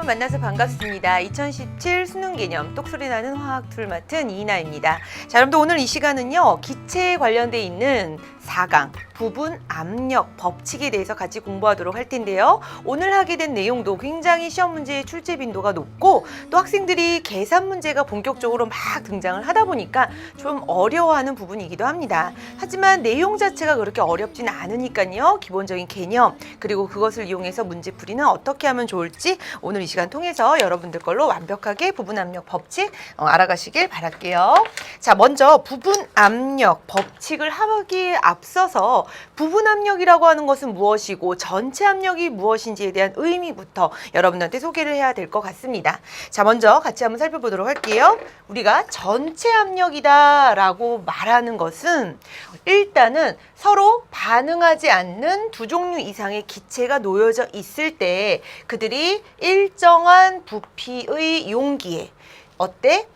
여러분 만나서 반갑습니다. 2017 수능 개념 똑소리 나는 화학 툴 맡은 이나입니다. 자, 여러분들 오늘 이 시간은요, 기체에 관련돼 있는 4강 부분 압력 법칙에 대해서 같이 공부하도록 할 텐데요. 오늘 하게 된 내용도 굉장히 시험 문제의 출제 빈도가 높고 또 학생들이 계산 문제가 본격적으로 막 등장을 하다 보니까 좀 어려워하는 부분이기도 합니다. 하지만 내용 자체가 그렇게 어렵지는 않으니까요. 기본적인 개념 그리고 그것을 이용해서 문제풀이는 어떻게 하면 좋을지 오늘 이 시간 통해서 여러분들 걸로 완벽하게 부분 압력 법칙 알아가시길 바랄게요. 자, 먼저 부분 압력 법칙을 하기에 앞서서 부분 압력이라고 하는 것은 무엇이고 전체 압력이 무엇인지에 대한 의미부터 여러분들한테 소개를 해야 될 것 같습니다. 자, 먼저 같이 한번 살펴보도록 할게요. 우리가 전체 압력이다 라고 말하는 것은 일단은 서로 반응하지 않는 두 종류 이상의 기체가 놓여져 있을 때 그들이 일정한 부피의 용기에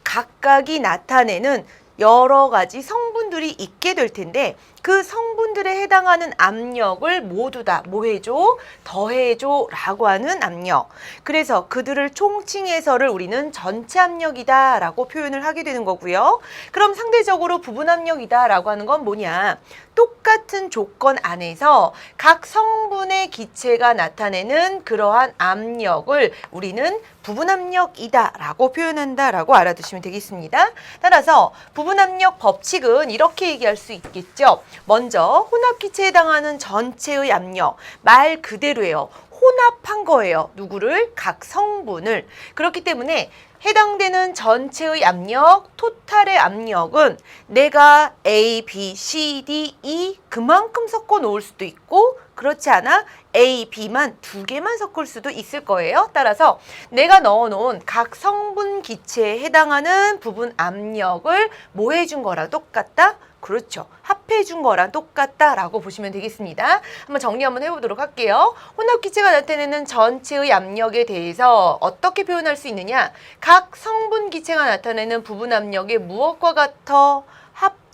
각각이 나타내는 여러 가지 성분들이 있게 될 텐데 그 성분들에 해당하는 압력을 모두 다 뭐 해줘? 더해줘 라고 하는 압력. 그래서 그들을 총칭해서를 우리는 전체 압력이다 라고 표현을 하게 되는 거고요. 그럼 상대적으로 부분 압력이다 라고 하는 건 뭐냐? 똑같은 조건 안에서 각 성분의 기체가 나타내는 그러한 압력을 우리는 부분 압력이다 라고 표현한다 라고 알아두시면 되겠습니다. 따라서 부분 압력 법칙은 이렇게 얘기할 수 있겠죠. 먼저 혼합기체에 해당하는 전체의 압력, 말 그대로예요. 혼합한 거예요. 누구를? 각 성분을. 그렇기 때문에 해당되는 전체의 압력, 토탈의 압력은 내가 A, B, C, D, E 그만큼 섞어 놓을 수도 있고 그렇지 않아 A, B만 두 개만 섞을 수도 있을 거예요. 따라서 내가 넣어놓은 각 성분 기체에 해당하는 부분 압력을 뭐 해준 거랑 똑같다? 그렇죠. 합해준 거랑 똑같다라고 보시면 되겠습니다. 한번 정리 한번 해보도록 할게요. 혼합기체가 나타내는 전체의 압력에 대해서 어떻게 표현할 수 있느냐? 각 성분 기체가 나타내는 부분 압력이 무엇과 같아?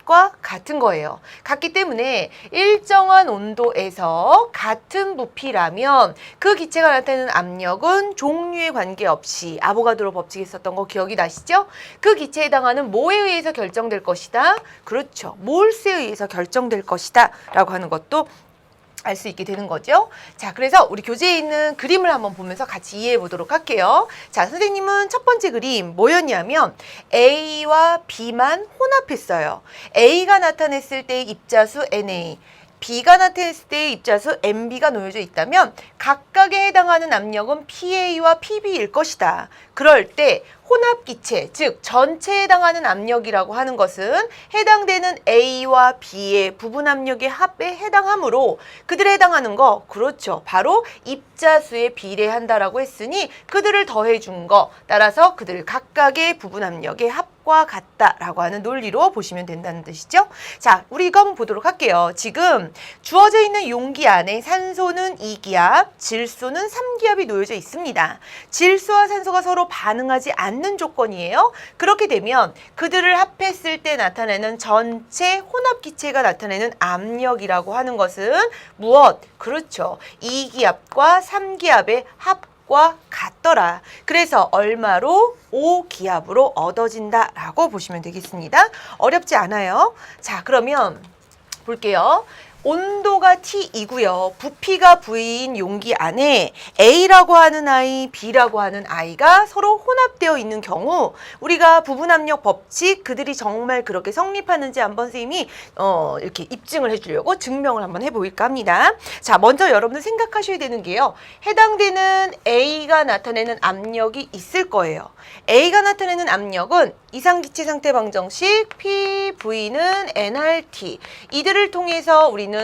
과 같은 거예요. 같기 때문에 일정한 온도에서 같은 부피라면 그 기체가 나타내는 압력은 종류에 관계없이 아보가드로 법칙에 썼던 거 기억이 나시죠? 그 기체에 해당하는 뭐에 의해서 결정될 것이다? 그렇죠. 몰수에 의해서 결정될 것이다 라고 하는 것도 알 수 있게 되는 거죠. 자, 그래서 우리 교재에 있는 그림을 한번 보면서 같이 이해해 보도록 할게요. 자, 선생님은 첫 번째 그림 뭐였냐면 A와 B만 혼합했어요. A가 나타냈을 때의 입자수 NA, B가 나타냈을 때의 입자수 MB가 놓여져 있다면 각각에 해당하는 압력은 PA와 PB일 것이다. 그럴 때 혼합기체, 즉 전체에 해당하는 압력이라고 하는 것은 해당되는 A와 B의 부분 압력의 합에 해당하므로 그들에 해당하는 거, 그렇죠. 바로 입자수에 비례한다라고 했으니 그들을 더해준 거, 따라서 그들 각각의 부분 압력의 합과 같다라고 하는 논리로 보시면 된다는 뜻이죠. 자, 우리 이거 한번 보도록 할게요. 지금 주어져 있는 용기 안에 산소는 2기압, 질소는 3기압이 놓여져 있습니다. 질소와 산소가 서로 반응하지 않는 조건이에요. 그렇게 되면 그들을 합했을 때 나타내는 전체 혼합기체가 나타내는 압력이라고 하는 것은 무엇? 그렇죠. 2기압과 3기압의 합과 같더라. 그래서 얼마로? 5기압으로 얻어진다라고 보시면 되겠습니다. 어렵지 않아요. 자, 그러면 볼게요. 온도가 T이고요. 부피가 V인 용기 안에 A라고 하는 아이, B라고 하는 아이가 서로 혼합되어 있는 경우 우리가 부분압력 법칙 그들이 정말 그렇게 성립하는지 한번 선생님이 이렇게 입증을 해주려고 증명을 한번 해볼까 합니다. 자, 먼저 여러분들 생각하셔야 되는 게요. 해당되는 A가 나타내는 압력이 있을 거예요. A가 나타내는 압력은 이상기체 상태 방정식 PV는 nRT 이들을 통해서 우리는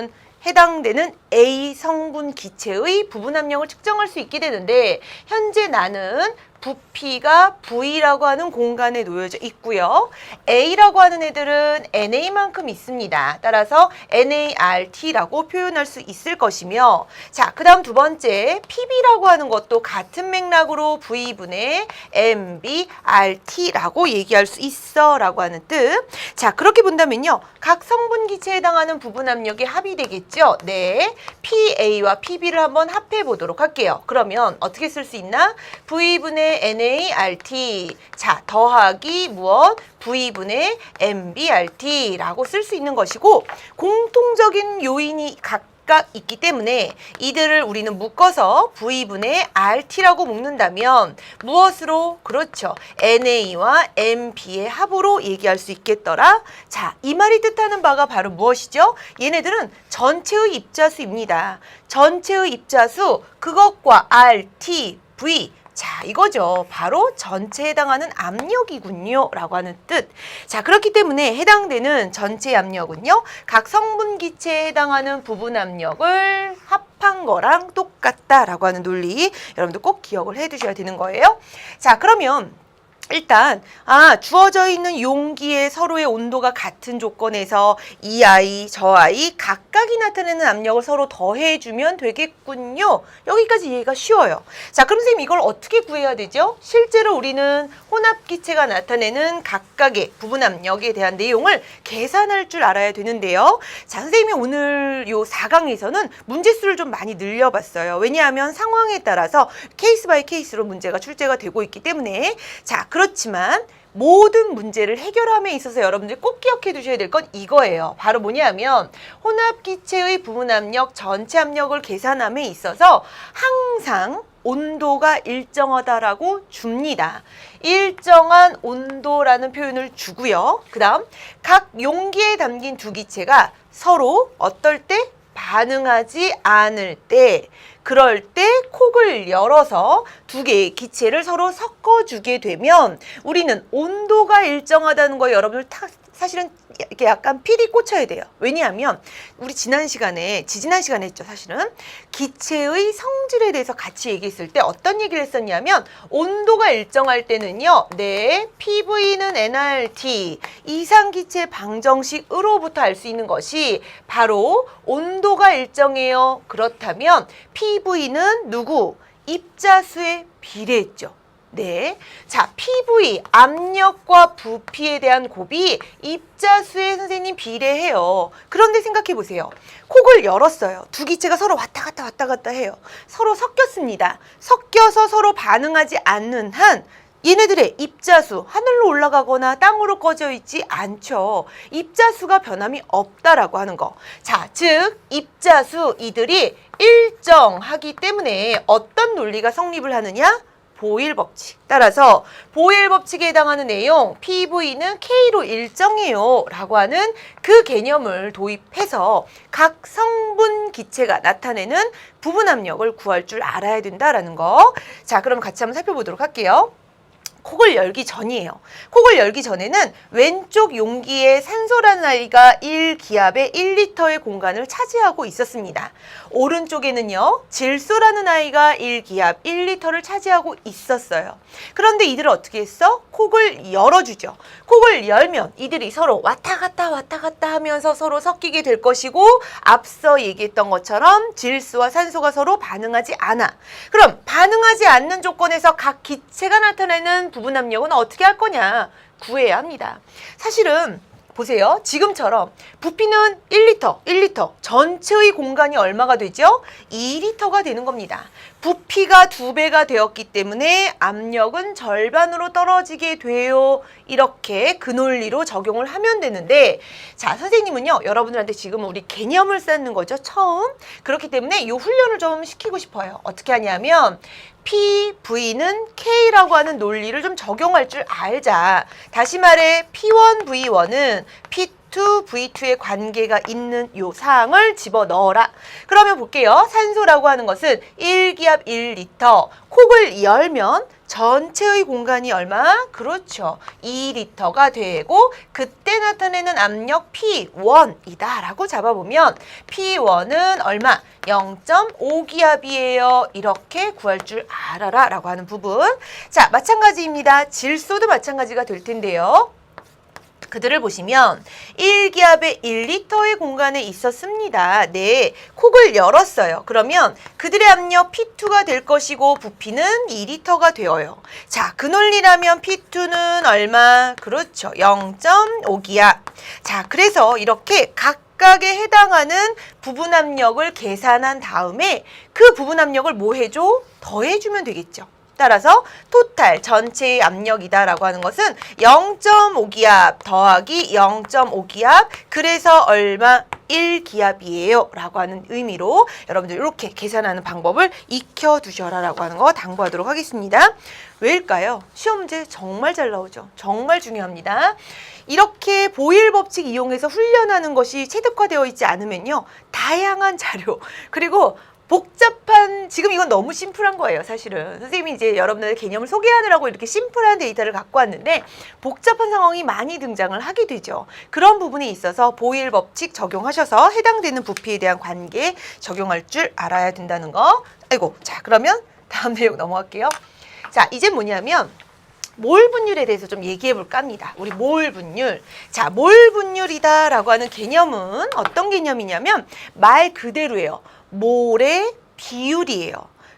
해당되는 A 성분 기체의 부분 압력을 측정할 수 있게 되는데 현재 나는 부피가 V라고 하는 공간에 놓여져 있고요. A라고 하는 애들은 NA만큼 있습니다. 따라서 NART라고 표현할 수 있을 것이며, 자, 그 다음 두 번째 PB라고 하는 것도 같은 맥락으로 V분의 MBRT라고 얘기할 수 있어 라고 하는 뜻. 자, 그렇게 본다면요, 각 성분 기체에 해당하는 부분 압력의 합이 되겠죠. 네, PA와 PB를 한번 합해 보도록 할게요. 그러면 어떻게 쓸 수 있나? V분의 NART, 자, 더하기 무엇? V분의 MBRT라고 쓸 수 있는 것이고, 공통적인 요인이 각각 있기 때문에 이들을 우리는 묶어서 V분의 RT라고 묶는다면 무엇으로? 그렇죠, NA와 MB의 합으로 얘기할 수 있겠더라. 자, 이 말이 뜻하는 바가 바로 무엇이죠? 얘네들은 전체의 입자수입니다. 전체의 입자수, 그것과 RT, V, 자, 이거죠. 바로 전체에 해당하는 압력이군요 라고 하는 뜻. 자, 그렇기 때문에 해당되는 전체 압력은요, 각 성분 기체에 해당하는 부분 압력을 합한 거랑 똑같다라고 하는 논리, 여러분들 꼭 기억을 해 두셔야 되는 거예요. 자, 그러면 일단 주어져 있는 용기에 서로의 온도가 같은 조건에서 이 아이, 저 아이 각각이 나타내는 압력을 서로 더해주면 되겠군요. 여기까지 이해가 쉬워요. 자, 그럼 선생님 이걸 어떻게 구해야 되죠? 실제로 우리는 혼합기체가 나타내는 각각의 부분 압력에 대한 내용을 계산할 줄 알아야 되는데요. 자, 선생님이 오늘 요 4강에서는 문제수를 좀 많이 늘려봤어요. 왜냐하면 상황에 따라서 케이스 바이 케이스로 문제가 출제가 되고 있기 때문에. 자, 그렇지만 모든 문제를 해결함에 있어서 여러분들이 꼭 기억해 두셔야 될 건 이거예요. 바로 뭐냐면 혼합기체의 부분 압력, 전체 압력을 계산함에 있어서 항상 온도가 일정하다라고 줍니다. 일정한 온도라는 표현을 주고요. 그 다음 각 용기에 담긴 두 기체가 서로 어떨 때? 반응하지 않을 때, 그럴 때 콕을 열어서 두 개의 기체를 서로 섞어주게 되면 우리는 온도가 일정하다는 거 여러분들 사실은 이렇게 약간 필이 꽂혀야 돼요. 왜냐하면 우리 지지난 시간에 했죠. 사실은 기체의 성질에 대해서 같이 얘기했을 때 어떤 얘기를 했었냐면 온도가 일정할 때는요, 네, PV는 nRT 이상기체 방정식으로부터 알 수 있는 것이 바로 온도가 일정해요. 그렇다면 PV는 누구? 입자수에 비례했죠. 네, 자, PV, 압력과 부피에 대한 곱이 입자수에 선생님 비례해요. 그런데 생각해 보세요. 콕을 열었어요. 두 기체가 서로 왔다 갔다 해요. 서로 섞였습니다. 섞여서 서로 반응하지 않는 한 얘네들의 입자수, 하늘로 올라가거나 땅으로 꺼져 있지 않죠. 입자수가 변함이 없다라고 하는 거. 자, 즉 입자수 이들이 일정하기 때문에 어떤 논리가 성립을 하느냐? 보일 법칙. 따라서 보일 법칙에 해당하는 내용 PV는 K로 일정해요 라고 하는 그 개념을 도입해서 각 성분 기체가 나타내는 부분 압력을 구할 줄 알아야 된다라는 거. 자, 그럼 같이 한번 살펴보도록 할게요. 콕을 열기 전이에요. 콕을 열기 전에는 왼쪽 용기에 산소라는 아이가 1기압에 1리터의 공간을 차지하고 있었습니다. 오른쪽에는요, 질소라는 아이가 1기압 1리터를 차지하고 있었어요. 그런데 이들을 어떻게 했어? 콕을 열어주죠. 콕을 열면 이들이 서로 왔다 갔다 하면서 서로 섞이게 될 것이고, 앞서 얘기했던 것처럼 질소와 산소가 서로 반응하지 않아. 그럼 반응하지 않는 조건에서 각 기체가 나타내는 부분 압력은 어떻게 할 거냐? 구해야 합니다. 사실은 보세요. 지금처럼 부피는 1리터, 전체의 공간이 얼마가 되죠? 2리터가 되는 겁니다. 부피가 2배가 되었기 때문에 압력은 절반으로 떨어지게 돼요. 이렇게 그 논리로 적용을 하면 되는데, 자, 선생님은요, 여러분들한테 지금 우리 개념을 쌓는 거죠, 처음. 그렇기 때문에 이 훈련을 좀 시키고 싶어요. 어떻게 하냐면 PV는 K라고 하는 논리를 좀 적용할 줄 알자. 다시 말해 P1V1은 V2, V2의 관계가 있는 요 사항을 집어넣어라. 그러면 볼게요. 산소라고 하는 것은 1기압 1리터. 콕을 열면 전체의 공간이 얼마? 그렇죠. 2리터가 되고 그때 나타내는 압력 P1이다 라고 잡아보면 P1은 얼마? 0.5기압이에요. 이렇게 구할 줄 알아라 라고 하는 부분. 자, 마찬가지입니다. 질소도 마찬가지가 될 텐데요. 그들을 보시면 1기압에 1리터의 공간에 있었습니다. 네, 콕을 열었어요. 그러면 그들의 압력 P2가 될 것이고 부피는 2리터가 되어요. 자, 그 논리라면 P2는 얼마? 그렇죠. 0.5기압. 자, 그래서 이렇게 각각에 해당하는 부분 압력을 계산한 다음에 그 부분 압력을 뭐 해줘? 더해주면 되겠죠. 따라서 토탈 전체의 압력이다라고 하는 것은 0.5기압 더하기 0.5기압 그래서 얼마? 1기압이에요 라고 하는 의미로 여러분들 이렇게 계산하는 방법을 익혀두셔라 라고 하는 거 당부하도록 하겠습니다. 왜일까요? 시험 문제 정말 잘 나오죠. 정말 중요합니다. 이렇게 보일 법칙 이용해서 훈련하는 것이 체득화되어 있지 않으면요. 다양한 자료 그리고 복잡한, 지금 이건 너무 심플한 거예요, 사실은. 선생님이 이제 여러분들 개념을 소개하느라고 이렇게 심플한 데이터를 갖고 왔는데 복잡한 상황이 많이 등장을 하게 되죠. 그런 부분에 있어서 보일 법칙 적용하셔서 해당되는 부피에 대한 관계 적용할 줄 알아야 된다는 거. 아이고, 자, 그러면 다음 내용 넘어갈게요. 자, 이제 뭐냐면 몰 분율에 대해서 좀 얘기해 볼까 합니다. 우리 몰 분율. 자, 몰 분율이다라고 하는 개념은 어떤 개념이냐면 말 그대로예요. 몰의 비율이에요.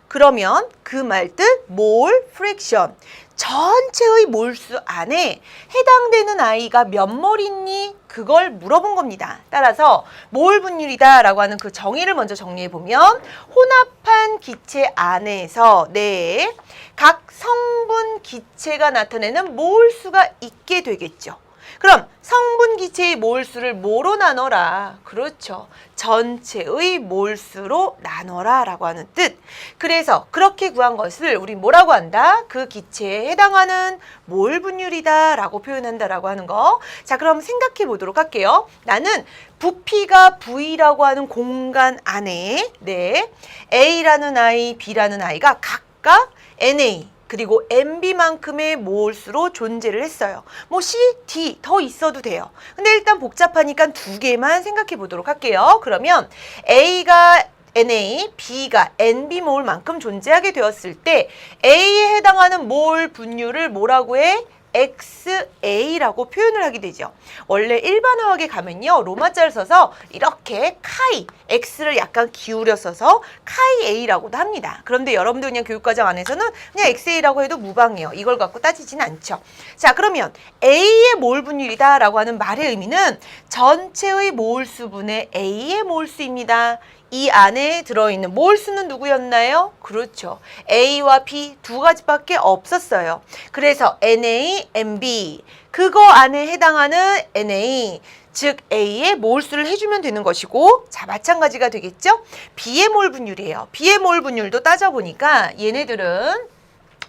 그러면 그 말 뜻 몰 프랙션. 전체의 몰수 안에 해당되는 아이가 몇 몰 있니? 그걸 물어본 겁니다. 따라서 몰 분율이다 라고 하는 그 정의를 먼저 정리해 보면 혼합한 기체 안에서 네, 각 성분 기체가 나타내는 몰수가 있게 되겠죠. 그럼 성분 기체의 몰수를 뭐로 나눠라? 그렇죠. 전체의 몰수로 나눠라 라고 하는 뜻. 그래서 그렇게 구한 것을 우리 뭐라고 한다? 그 기체에 해당하는 몰 분율이다 라고 표현한다 라고 하는 거. 자, 그럼 생각해 보도록 할게요. 나는 부피가 V라고 하는 공간 안에 네, A라는 아이, B라는 아이가 각각 NA 그리고 MB만큼의 몰수로 존재를 했어요. 뭐 C, D 더 있어도 돼요. 근데 일단 복잡하니까 두 개만 생각해 보도록 할게요. 그러면 A가 NA, B가 NB몰만큼 존재하게 되었을 때 A에 해당하는 몰 분율을 뭐라고 해? XA라고 표현을 하게 되죠. 원래 일반화하게 가면요. 로마자를 써서 이렇게 카이, X를 약간 기울여 써서 카이 A라고도 합니다. 그런데 여러분들 그냥 교육과정 안에서는 그냥 XA라고 해도 무방해요. 이걸 갖고 따지진 않죠. 자, 그러면 A의 몰 분율이다 라고 하는 말의 의미는 전체의 몰수분의 A의 몰수입니다. 이 안에 들어있는 몰수는 누구였나요? 그렇죠. A와 B 두 가지밖에 없었어요. 그래서 NA, NB 그거 안에 해당하는 NA 즉 A의 몰수를 해주면 되는 것이고 자 마찬가지가 되겠죠? B의 몰 분율이에요. B의 몰 분율도 따져보니까 얘네들은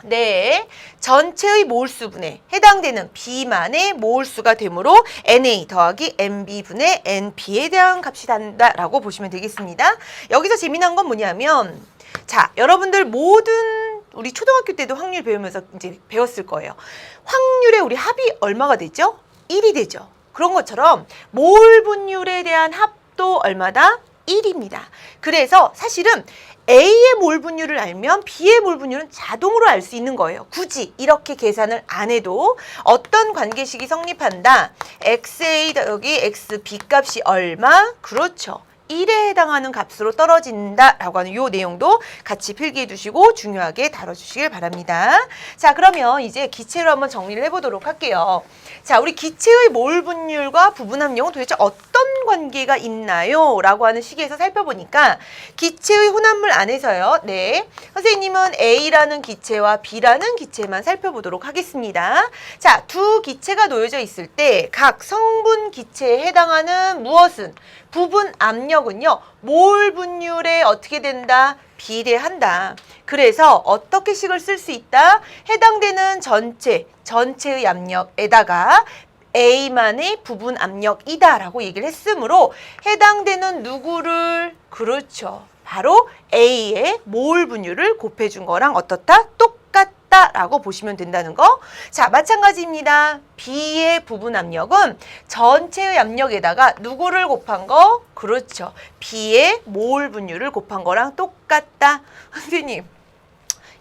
네, 전체의 몰수분에 해당되는 B만의 몰수가 되므로 NA 더하기 NB분의 NB에 대한 값이 단다라고 보시면 되겠습니다. 여기서 재미난 건 뭐냐면 자, 여러분들 모든 우리 초등학교 때도 확률 배우면서 이제 배웠을 거예요. 확률의 우리 합이 얼마가 되죠? 1이 되죠. 그런 것처럼 몰 분율에 대한 합도 얼마다? 1입니다. 그래서 사실은 A의 몰 분율을 알면 B의 몰 분율은 자동으로 알 수 있는 거예요. 굳이 이렇게 계산을 안 해도 어떤 관계식이 성립한다. XA 더하기 XB 값이 얼마? 그렇죠. 1에 해당하는 값으로 떨어진다라고 하는 이 내용도 같이 필기해 두시고 중요하게 다뤄주시길 바랍니다. 자, 그러면 이제 기체로 한번 정리를 해보도록 할게요. 자, 우리 기체의 몰 분율과 부분 함량은 도대체 어떤 관계가 있나요? 라고 하는 시기에서 살펴보니까 기체의 혼합물 안에서요. 네, 선생님은 A라는 기체와 B라는 기체만 살펴보도록 하겠습니다. 자, 두 기체가 놓여져 있을 때 각 성분 기체에 해당하는 무엇은? 부분 압력은요. 몰 분율에 어떻게 된다? 비례한다. 그래서 어떻게 식을 쓸 수 있다? 해당되는 전체의 압력에다가 A만의 부분 압력이다라고 얘기를 했으므로 해당되는 누구를 그렇죠. 바로 A의 몰 분율을 곱해준 거랑 어떻다? 똑같다라고 보시면 된다는 거. 자, 마찬가지입니다. B의 부분 압력은 전체의 압력에다가 누구를 곱한 거? 그렇죠. B의 몰 분율을 곱한 거랑 똑같다. 선생님,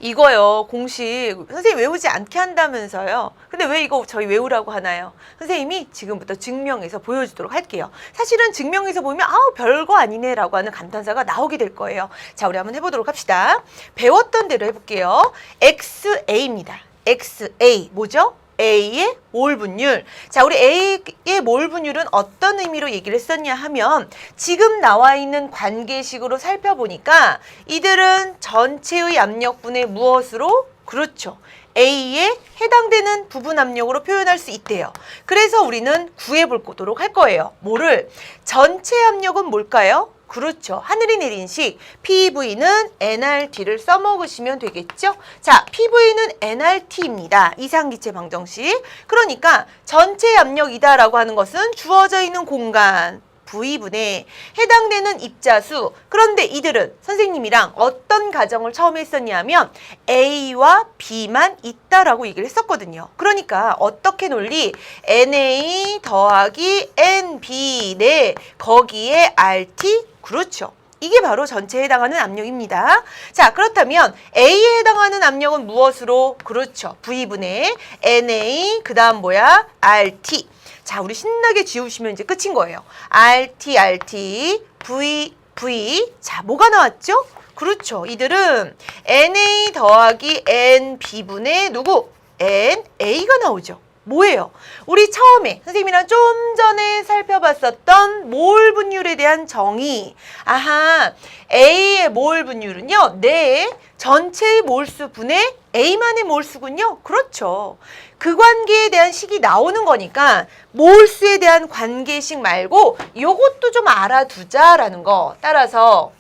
이거요, 공식 선생님 외우지 않게 한다면서요. 근데 왜 이거 저희 외우라고 하나요? 선생님이 지금부터 증명해서 보여주도록 할게요. 사실은 증명해서 보면 아우 별거 아니네 라고 하는 감탄사가 나오게 될 거예요. 자, 우리 한번 해보도록 합시다. 배웠던 대로 해볼게요. XA입니다. XA 뭐죠? A의 몰 분율. 자, 우리 A의 몰 분율은 어떤 의미로 얘기를 했었냐 하면 지금 나와 있는 관계식으로 살펴보니까 이들은 전체의 압력분의 무엇으로? 그렇죠. A에 해당되는 부분 압력으로 표현할 수 있대요. 그래서 우리는 구해보도록 할 거예요. 뭐를? 전체 압력은 뭘까요? 그렇죠. 하늘이 내린 식 PV는 nRT를 써먹으시면 되겠죠. 자, PV는 nRT입니다. 이상기체 방정식. 그러니까 전체 압력이다라고 하는 것은 주어져 있는 공간 V분에 해당되는 입자수. 그런데 이들은 선생님이랑 어떤 가정을 처음 했었냐면 A와 B만 있다라고 얘기를 했었거든요. 그러니까 어떻게 논리? NA 더하기 NB 네 거기에 RT 그렇죠. 이게 바로 전체에 해당하는 압력입니다. 자, 그렇다면 A에 해당하는 압력은 무엇으로? 그렇죠. V분의 NA 그 다음 뭐야? RT. 자, 우리 신나게 지우시면 이제 끝인 거예요. RT, RT, V, V. 자, 뭐가 나왔죠? 그렇죠. 이들은 NA 더하기 NB분의 누구? NA가 나오죠. 뭐예요? 우리 처음에 선생님이랑 좀 전에 살펴봤었던 몰 분율에 대한 정의. 아하, A의 몰 분율은요, 네, 전체의 몰수 분의 A만의 몰수군요. 그렇죠. 그 관계에 대한 식이 나오는 거니까 몰수에 대한 관계식 말고 요것도 좀 알아두자라는 거. 따라서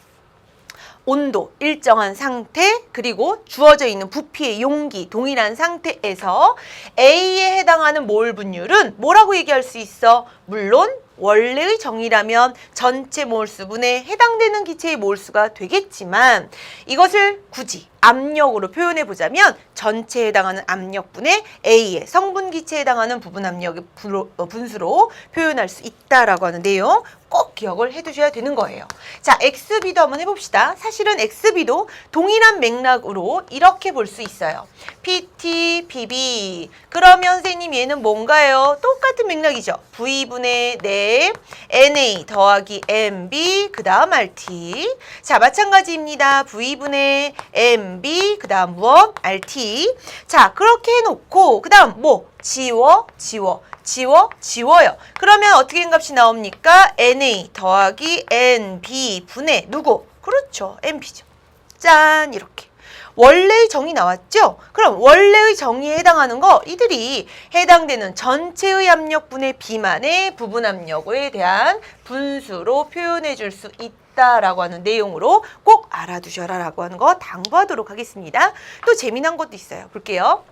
온도, 일정한 상태, 그리고 주어져 있는 부피의 용기, 동일한 상태에서 A에 해당하는 몰 분율은 뭐라고 얘기할 수 있어? 물론 원래의 정의라면 전체 몰수분에 해당되는 기체의 몰수가 되겠지만 이것을 굳이 압력으로 표현해 보자면 전체에 해당하는 압력분의 A의 성분 기체에 해당하는 부분 압력의 분수로 표현할 수 있다라고 하는 내용 꼭 기억을 해두셔야 되는 거예요. 자, XB도 한번 해봅시다. 사실은 XB도 동일한 맥락으로 이렇게 볼 수 있어요. PT, PB. 그러면 선생님 얘는 뭔가요? 똑같은 맥락이죠. V분의 네, NA 더하기 MB 그 다음 RT. 자, 마찬가지입니다. V분의 MB 그 다음 무엇? RT. 자, 그렇게 해놓고 그 다음 뭐? 지워요. 그러면 어떻게 된 값이 나옵니까? NA 더하기 NB 분의 누구? 그렇죠. NB죠. 짠, 이렇게. 원래의 정의 나왔죠? 그럼 원래의 정의에 해당하는 거 이들이 해당되는 전체의 압력분의 B만의 부분 압력에 대한 분수로 표현해 줄 수 있다라고 하는 내용으로 꼭 알아두셔라라고 하는 거 당부하도록 하겠습니다. 또 재미난 것도 있어요. 볼게요.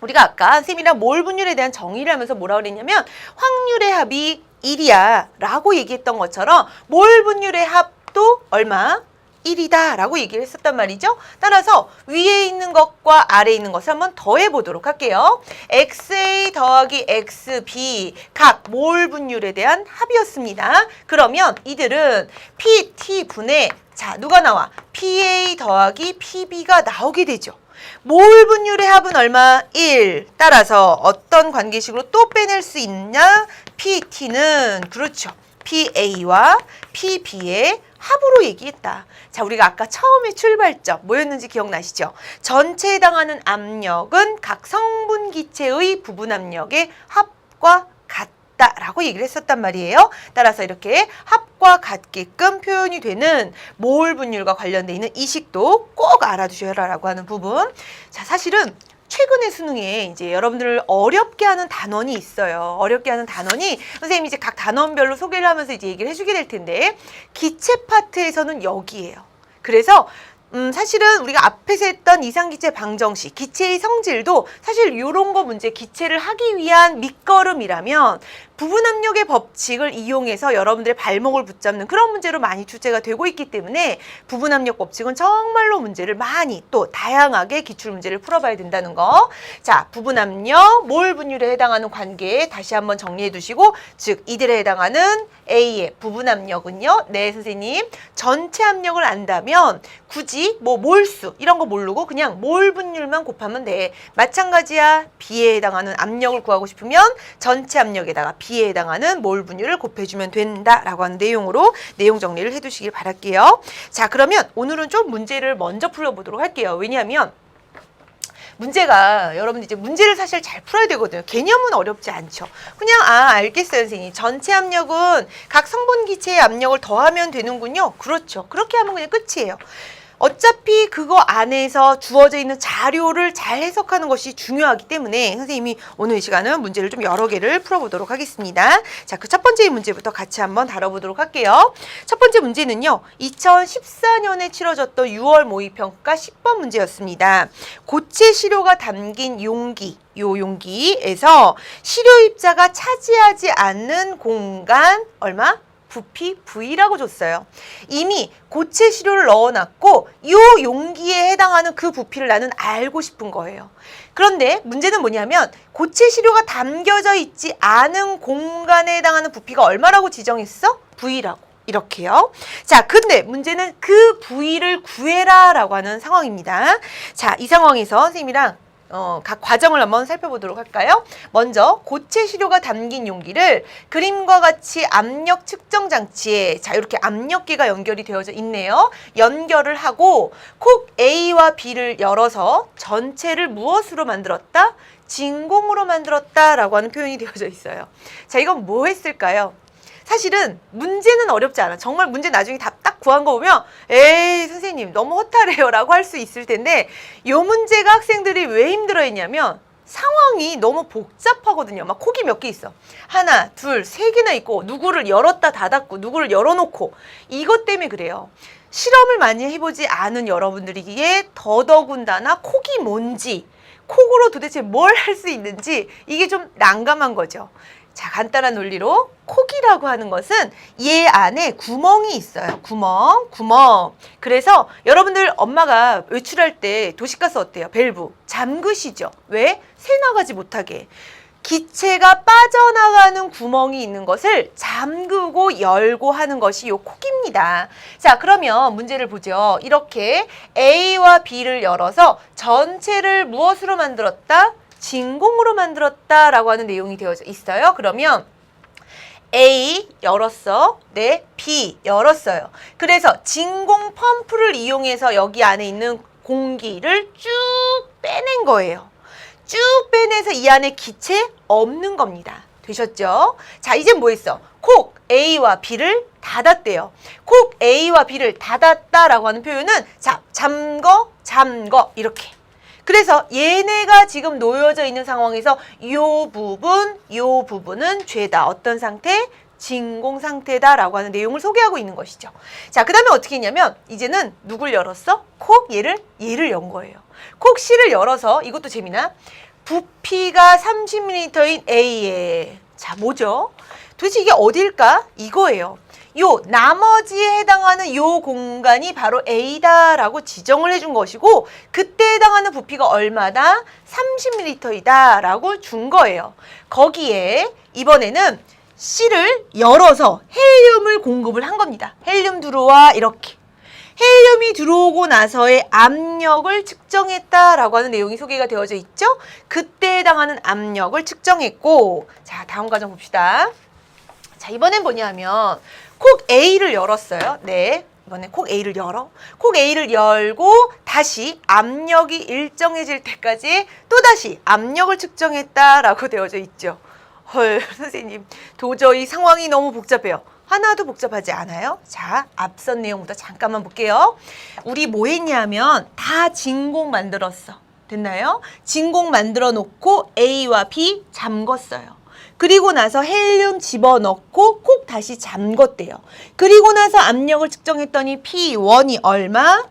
우리가 아까 선생님이랑 몰 분율에 대한 정의를 하면서 뭐라고 그랬냐면 확률의 합이 1이야 라고 얘기했던 것처럼 몰 분율의 합도 얼마? 1이다 라고 얘기를 했었단 말이죠. 따라서 위에 있는 것과 아래에 있는 것을 한번 더해 보도록 할게요. XA 더하기 XB 각 몰 분율에 대한 합이었습니다. 그러면 이들은 PT분의 자, 누가 나와? PA 더하기 PB가 나오게 되죠. 몰 분율의 합은 얼마? 1. 따라서 어떤 관계식으로 또 빼낼 수 있냐? PT는 그렇죠. PA와 PB의 합으로 얘기했다. 자, 우리가 아까 처음에 출발점 뭐였는지 기억나시죠? 전체에 해당하는 압력은 각 성분 기체의 부분 압력의 합과 같다라고 얘기를 했었단 말이에요. 따라서 이렇게 합과 같게끔 표현이 되는 몰 분율과 관련돼 있는 이 식도 꼭 알아두셔라라고 하는 부분. 자, 사실은 최근에 수능에 이제 여러분들을 어렵게 하는 단원이 있어요. 어렵게 하는 단원이 선생님이 이제 각 단원별로 소개를 하면서 이제 얘기를 해주게 될 텐데 기체 파트에서는 여기예요. 그래서 사실은 우리가 앞에서 했던 이상기체 방정식, 기체의 성질도 사실 이런 거 문제, 기체를 하기 위한 밑거름이라면 부분압력의 법칙을 이용해서 여러분들의 발목을 붙잡는 그런 문제로 많이 출제가 되고 있기 때문에 부분압력 법칙은 정말로 문제를 많이 또 다양하게 기출문제를 풀어봐야 된다는 거. 자, 부분압력, 몰 분율에 해당하는 관계 다시 한번 정리해 두시고, 즉 이들에 해당하는 A의 부분압력은요. 네, 선생님. 전체 압력을 안다면 굳이 뭐 몰수 이런 거 모르고 그냥 몰 분율만 곱하면 돼. 마찬가지야. B에 해당하는 압력을 구하고 싶으면 전체 압력에다가 B에 해당하는 몰 분율을 곱해주면 된다라고 하는 내용으로 내용 정리를 해두시길 바랄게요. 자, 그러면 오늘은 좀 문제를 먼저 풀어보도록 할게요. 왜냐하면 문제가 여러분 이제 문제를 사실 잘 풀어야 되거든요. 개념은 어렵지 않죠. 그냥 알겠어요 선생님. 전체 압력은 각 성분 기체의 압력을 더하면 되는군요. 그렇죠. 그렇게 하면 그냥 끝이에요. 어차피 그거 안에서 주어져 있는 자료를 잘 해석하는 것이 중요하기 때문에 선생님이 오늘 이 시간은 문제를 좀 여러 개를 풀어보도록 하겠습니다. 자, 그 첫 번째 문제부터 같이 한번 다뤄보도록 할게요. 첫 번째 문제는요. 2014년에 치러졌던 6월 모의평가 10번 문제였습니다. 고체 시료가 담긴 용기, 요 용기에서 시료 입자가 차지하지 않는 공간 얼마? 부피 V라고 줬어요. 이미 고체 시료를 넣어놨고 이 용기에 해당하는 그 부피를 나는 알고 싶은 거예요. 그런데 문제는 뭐냐면 고체 시료가 담겨져 있지 않은 공간에 해당하는 부피가 얼마라고 지정했어? V라고. 이렇게요. 자, 근데 문제는 그 V를 구해라 라고 하는 상황입니다. 자, 이 상황에서 선생님이랑 각 과정을 한번 살펴보도록 할까요? 먼저 고체 시료가 담긴 용기를 그림과 같이 압력 측정 장치에 자 이렇게 압력계가 연결이 되어져 있네요. 연결을 하고 콕 A와 B를 열어서 전체를 무엇으로 만들었다? 진공으로 만들었다라고 하는 표현이 되어져 있어요. 자, 이건 뭐 했을까요? 사실은 문제는 어렵지 않아. 정말 문제 나중에 답 딱 구한 거 보면 에이 선생님 너무 허탈해요 라고 할 수 있을 텐데 이 문제가 학생들이 왜 힘들어 했냐면 상황이 너무 복잡하거든요. 막 콕이 몇 개 있어. 하나, 둘, 세 개나 있고 누구를 열었다 닫았고 누구를 열어놓고 이것 때문에 그래요. 실험을 많이 해보지 않은 여러분들이기에 더더군다나 콕이 뭔지 콕으로 도대체 뭘 할 수 있는지 이게 좀 난감한 거죠. 자, 간단한 논리로 콕이라고 하는 것은 얘 안에 구멍이 있어요. 구멍. 그래서 여러분들 엄마가 외출할 때 도시가스 어때요? 밸브 잠그시죠. 왜? 새 나가지 못하게. 기체가 빠져나가는 구멍이 있는 것을 잠그고 열고 하는 것이 요 콕입니다. 자, 그러면 문제를 보죠. 이렇게 A와 B를 열어서 전체를 무엇으로 만들었다? 진공으로 만들었다라고 하는 내용이 되어져 있어요. 그러면 A 열었어. 네, B 열었어요. 그래서 진공 펌프를 이용해서 여기 안에 있는 공기를 쭉 빼낸 거예요. 쭉 빼내서 이 안에 기체 없는 겁니다. 되셨죠? 자, 이제 뭐 했어? 콕 A와 B를 닫았대요. 콕 A와 B를 닫았다라고 하는 표현은 자, 잠거 이렇게. 그래서 얘네가 지금 놓여져 있는 상황에서 요 부분은 죄다. 어떤 상태? 진공 상태다라고 하는 내용을 소개하고 있는 것이죠. 자, 그 다음에 어떻게 했냐면 이제는 누굴 열었어? 콕 얘를 연 거예요. 콕 C를 열어서 이것도 재미나? 부피가 30ml인 A에 자, 뭐죠? 도대체 이게 어딜까? 이거예요. 요 나머지에 해당하는 요 공간이 바로 A다라고 지정을 해준 것이고 그때 해당하는 부피가 얼마다? 30ml이다 라고 준 거예요. 거기에 이번에는 C를 열어서 헬륨을 공급을 한 겁니다. 헬륨 들어와 이렇게. 헬륨이 들어오고 나서의 압력을 측정했다라고 하는 내용이 소개가 되어져 있죠. 그때 해당하는 압력을 측정했고 자, 다음 과정 봅시다. 자, 이번엔 뭐냐면 콕 A를 열었어요. 네, 이번에 콕 A를 열어. 콕 A를 열고 다시 압력이 일정해질 때까지 또다시 압력을 측정했다라고 되어져 있죠. 헐, 선생님 도저히 상황이 너무 복잡해요. 하나도 복잡하지 않아요? 자, 앞선 내용부터 잠깐만 볼게요. 우리 뭐 했냐면 다 진공 만들었어. 됐나요? 진공 만들어 놓고 A와 B 잠궜어요. 그리고 나서 헬륨 집어넣고 콕 다시 잠궜대요. 그리고 나서 압력을 측정했더니 P1이 얼마?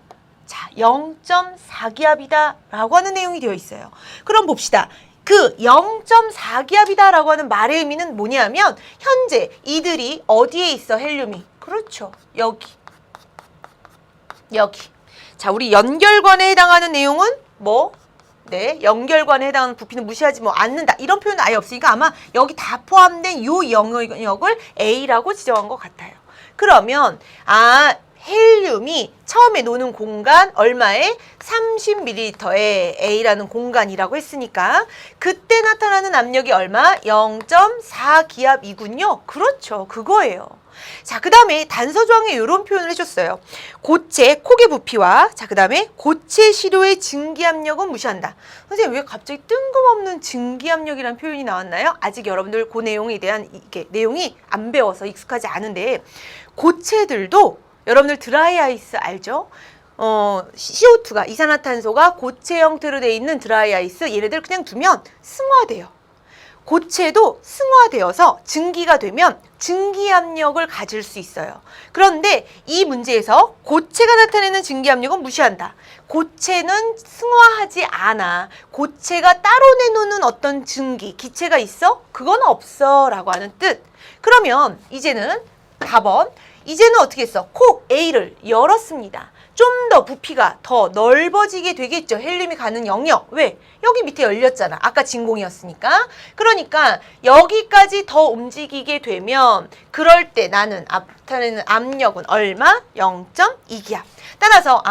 자, 0.4기압이다 라고 하는 내용이 되어 있어요. 그럼 봅시다. 그 0.4기압이다 라고 하는 말의 의미는 뭐냐면 현재 이들이 어디에 있어, 헬륨이? 그렇죠. 여기. 자, 우리 연결관에 해당하는 내용은 뭐? 네, 연결관에 해당하는 부피는 무시하지 않는다. 이런 표현은 아예 없으니까 아마 여기 다 포함된 요 영역을 A라고 지정한 것 같아요. 그러면 헬륨이 처음에 노는 공간 얼마에? 30ml의 A라는 공간이라고 했으니까 그때 나타나는 압력이 얼마? 0.4기압이군요. 그렇죠. 그거예요. 자, 그 다음에 단서 조항에 이런 표현을 해줬어요. 고체, 콕의 부피와 그 다음에 고체 시료의 증기압력은 무시한다. 선생님 왜 갑자기 뜬금없는 증기압력이라는 표현이 나왔나요? 아직 여러분들 그 내용에 대한 내용이 안 배워서 익숙하지 않은데 고체들도 여러분들 드라이 아이스 알죠? CO2가 이산화탄소가 고체 형태로 되어 있는 드라이 아이스 얘네들 그냥 두면 승화돼요. 고체도 승화되어서 증기가 되면 증기압력을 가질 수 있어요. 그런데 이 문제에서 고체가 나타내는 증기압력은 무시한다. 고체는 승화하지 않아. 고체가 따로 내놓는 어떤 증기, 기체가 있어? 그건 없어 라고 하는 뜻. 그러면 이제는 4번. 이제는 어떻게 했어? 콕 A를 열었습니다. 좀 더 부피가 더 넓어지게 되겠죠. 헬륨이 가는 영역. 왜? 여기 밑에 열렸잖아. 아까 진공이었으니까. 그러니까 여기까지 더 움직이게 되면 그럴 때 나타내는 압력은 얼마? 0.2기압. 따라서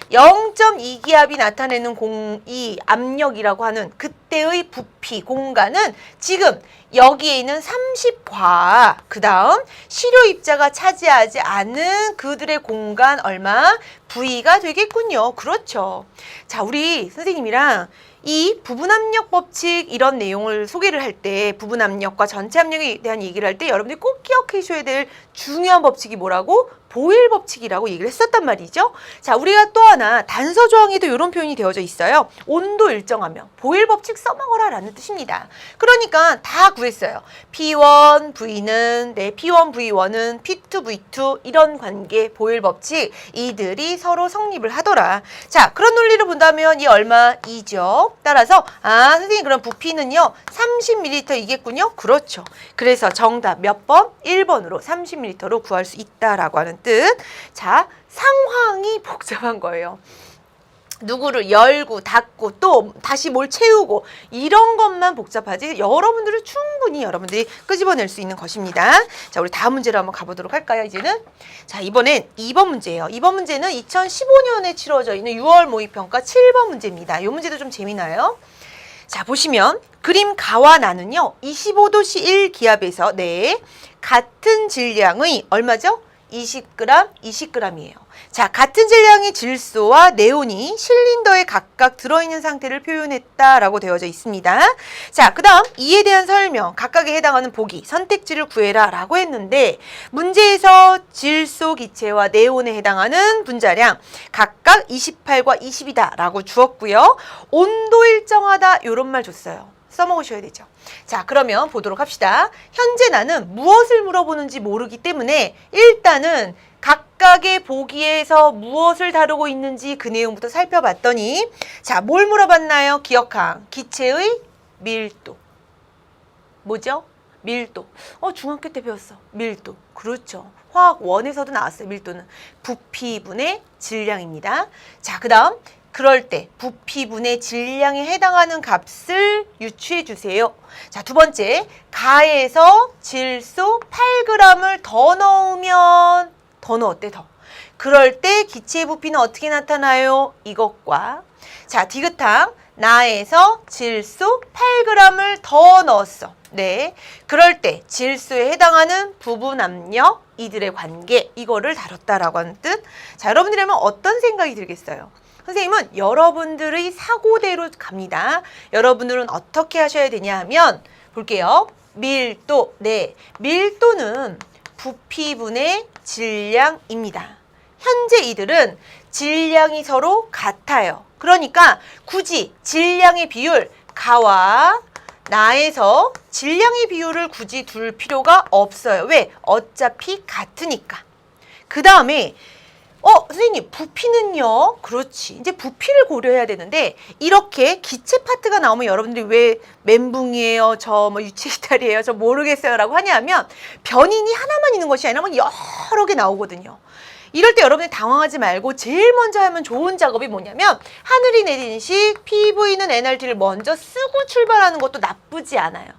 0.2기압이 나타내는 이 압력이라고 하는 그때의 부피 공간은 지금 여기에 있는 30과 그 다음 시료 입자가 차지하지 않은 그들의 공간 얼마? V가 되겠군요. 그렇죠. 자, 우리 선생님이랑 이 부분압력 법칙 이런 내용을 소개를 할 때 부분압력과 전체 압력에 대한 얘기를 할 때 여러분들이 꼭 기억해 주셔야 될 중요한 법칙이 뭐라고? 보일 법칙이라고 얘기를 했었단 말이죠. 자, 우리가 또 하나 단서 조항에도 이런 표현이 되어져 있어요. 온도 일정하면 보일 법칙 써먹어라 라는 뜻입니다. 그러니까 다 구했어요. P1, V는 P1, V1은 P2, V2 이런 관계 보일 법칙 이들이 서로 성립을 하더라. 자, 그런 논리를 본다면 이 얼마? 2죠. 따라서 선생님 그럼 부피는요 30ml이겠군요. 그렇죠. 그래서 정답 몇 번? 1번으로 30m로 구할 수 있다라고 하는 뜻. 자, 상황이 복잡한 거예요. 누구를 열고 닫고 또 다시 뭘 채우고 이런 것만 복잡하지 여러분들은 충분히 여러분들이 끄집어낼 수 있는 것입니다. 자, 우리 다음 문제로 한번 가보도록 할까요? 이제는 자, 이번엔 2번 문제예요. 2번 문제는 2015년에 치러져 있는 6월 모의평가 7번 문제입니다. 이 문제도 좀 재미나요? 자, 보시면 그림 가와 나는요 25도씨 1기압에서 같은 질량의 얼마죠? 20g, 20g이에요. 자, 같은 질량의 질소와 네온이 실린더에 각각 들어있는 상태를 표현했다라고 되어져 있습니다. 자, 그 다음 이에 대한 설명, 각각에 해당하는 보기, 선택지를 구해라 라고 했는데 문제에서 질소 기체와 네온에 해당하는 분자량 각각 28과 20이다 라고 주었고요. 온도 일정하다 이런 말 줬어요. 써먹으셔야 되죠. 자, 그러면 보도록 합시다. 현재 나는 무엇을 물어보는지 모르기 때문에 일단은 각각의 보기에서 무엇을 다루고 있는지 그 내용부터 살펴봤더니 자, 뭘 물어봤나요? 기억항. 기체의 밀도. 뭐죠? 밀도. 중학교 때 배웠어. 밀도. 그렇죠. 화학 1에서도 나왔어요. 밀도는. 부피분의 질량입니다. 자, 그 다음 그럴 때 부피분의 질량에 해당하는 값을 유추해 주세요. 자, 두 번째, 가에서 질소 8g을 더 넣으면 더 넣었대, 더. 그럴 때 기체의 부피는 어떻게 나타나요? 이것과 자, 디귿항 나에서 질소 8g을 더 넣었어. 네, 그럴 때 질소에 해당하는 부분 압력 이들의 관계 이거를 다뤘다라고 하는 뜻. 자, 여러분들이라면 어떤 생각이 들겠어요? 선생님은 여러분들의 사고대로 갑니다. 여러분들은 어떻게 하셔야 되냐 하면 볼게요. 밀도. 네, 밀도는 부피분의 질량입니다. 현재 이들은 질량이 서로 같아요. 그러니까 굳이 질량의 비율 가와 나에서 질량의 비율을 굳이 둘 필요가 없어요. 왜? 어차피 같으니까. 그 다음에 선생님, 부피는요? 그렇지. 이제 부피를 고려해야 되는데, 이렇게 기체 파트가 나오면 여러분들이 왜 멘붕이에요? 저 뭐 유체이탈이에요? 저 모르겠어요? 라고 하냐면, 변인이 하나만 있는 것이 아니라 여러 개 나오거든요. 이럴 때 여러분이 당황하지 말고 제일 먼저 하면 좋은 작업이 뭐냐면, 하늘이 내리는 식 PV는 NRT를 먼저 쓰고 출발하는 것도 나쁘지 않아요.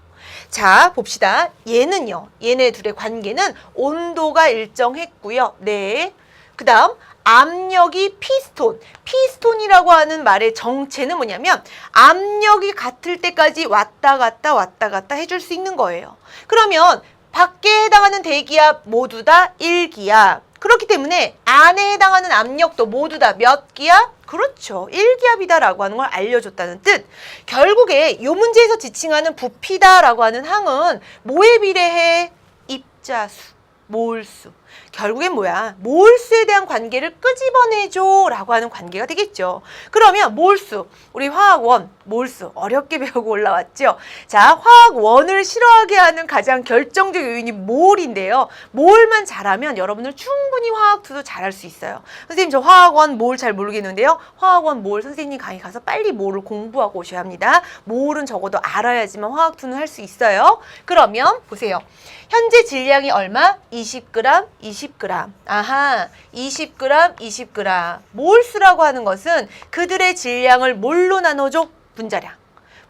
자, 봅시다. 얘는요. 얘네 둘의 관계는 온도가 일정했고요. 네. 그 다음 압력이 피스톤. 피스톤이라고 하는 말의 정체는 뭐냐면 압력이 같을 때까지 왔다 갔다 해줄 수 있는 거예요. 그러면 밖에 해당하는 대기압 모두 다 1기압. 그렇기 때문에 안에 해당하는 압력도 모두 다 몇 기압? 그렇죠. 1기압이다라고 하는 걸 알려줬다는 뜻. 결국에 이 문제에서 지칭하는 부피다라고 하는 항은 뭐에 비례해? 입자수, 몰수. 결국엔 뭐야? 몰수에 대한 관계를 끄집어내줘 라고 하는 관계가 되겠죠. 그러면 몰수, 우리 화학원 몰수 어렵게 배우고 올라왔죠. 자, 화학원을 싫어하게 하는 가장 결정적 요인이 몰인데요. 몰만 잘하면 여러분들 충분히 화학2도 잘할 수 있어요. 선생님, 저 화학원 몰 잘 모르겠는데요. 화학원 몰 선생님 강의 가서 빨리 몰을 공부하고 오셔야 합니다. 몰은 적어도 알아야지만 화학2는 할 수 있어요. 그러면 보세요. 현재 질량이 얼마? 20g, 20g. 아하, 20g, 20g. 몰수라고 하는 것은 그들의 질량을 뭘로 나눠줘? 분자량.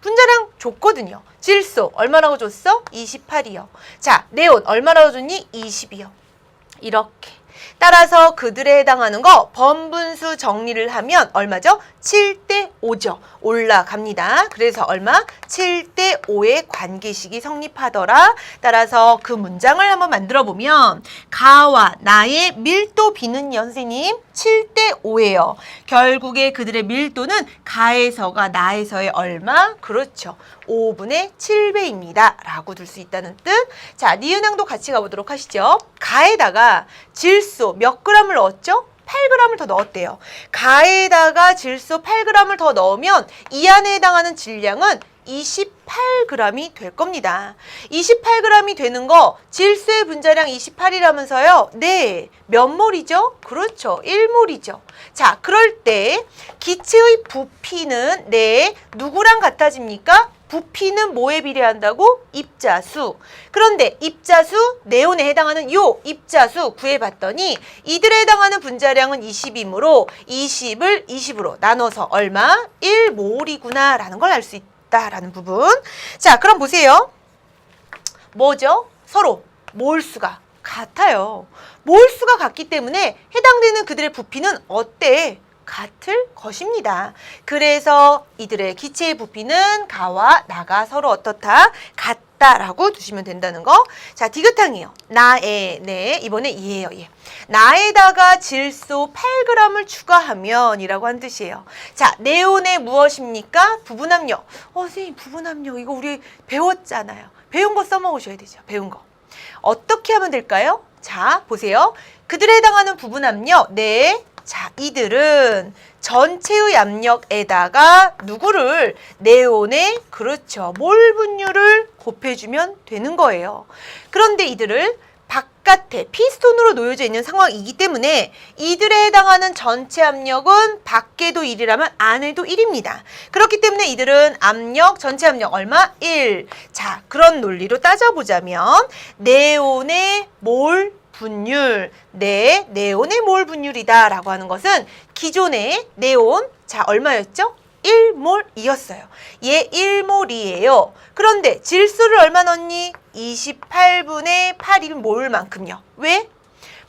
분자량 줬거든요. 질소 얼마라고 줬어? 28이요. 자, 네온 얼마라고 줬니? 20이요. 이렇게. 따라서 그들에 해당하는 거 번분수 정리를 하면 얼마죠? 7대 5죠. 올라갑니다. 그래서 얼마? 7대 5의 관계식이 성립하더라. 따라서 그 문장을 한번 만들어 보면 가와 나의 밀도 비는요, 선생님 7대 5예요. 결국에 그들의 밀도는 가에서가 나에서의 얼마? 그렇죠. 5분의 7배입니다. 라고 둘 수 있다는 뜻. 자, 니은항도 같이 가보도록 하시죠. 가에다가 질소 몇 g을 넣었죠? 8g을 더 넣었대요. 가에다가 질소 8g을 더 넣으면 이 안에 해당하는 질량은 28g이 될 겁니다. 28g이 되는 거 질소의 분자량 28이라면서요. 네, 몇 몰이죠? 그렇죠, 1몰이죠. 자, 그럴 때 기체의 부피는 네, 누구랑 같아집니까? 부피는 뭐에 비례한다고? 입자수. 그런데 입자수, 네온에 해당하는 요 입자수 구해봤더니 이들에 해당하는 분자량은 20이므로 20을 20으로 나눠서 얼마? 1몰이구나 라는 걸 알 수 있다라는 부분. 자, 그럼 보세요. 뭐죠? 서로 몰수가 같아요. 몰수가 같기 때문에 해당되는 그들의 부피는 어때? 같을 것입니다. 그래서 이들의 기체의 부피는 가와 나가 서로 어떻다? 같다라고 두시면 된다는 거. 자, 디귿항이에요. 나에, 네, 이번에 얘예요, 얘. 나에다가 질소 8g을 추가하면 이라고 한 뜻이에요. 자, 네온의 무엇입니까? 부분압력. 선생님, 부분압력 이거 우리 배웠잖아요. 배운 거 써먹으셔야 되죠. 배운 거. 어떻게 하면 될까요? 자, 보세요. 그들에 해당하는 부분압력, 네. 자, 이들은 전체의 압력에다가 누구를? 네온의 그렇죠. 몰 분율을 곱해주면 되는 거예요. 그런데 이들을 바깥에 피스톤으로 놓여져 있는 상황이기 때문에 이들에 해당하는 전체 압력은 밖에도 1이라면 안에도 1입니다. 그렇기 때문에 이들은 압력, 전체 압력 얼마? 1. 자, 그런 논리로 따져보자면 네온의 몰 분율, 네, 네온의 몰 분율이다 라고 하는 것은 기존의 네온, 자, 얼마였죠? 1몰이었어요. 얘 1몰이에요. 그런데 질소를 얼마 넣니? 28분의 8몰만큼요. 왜?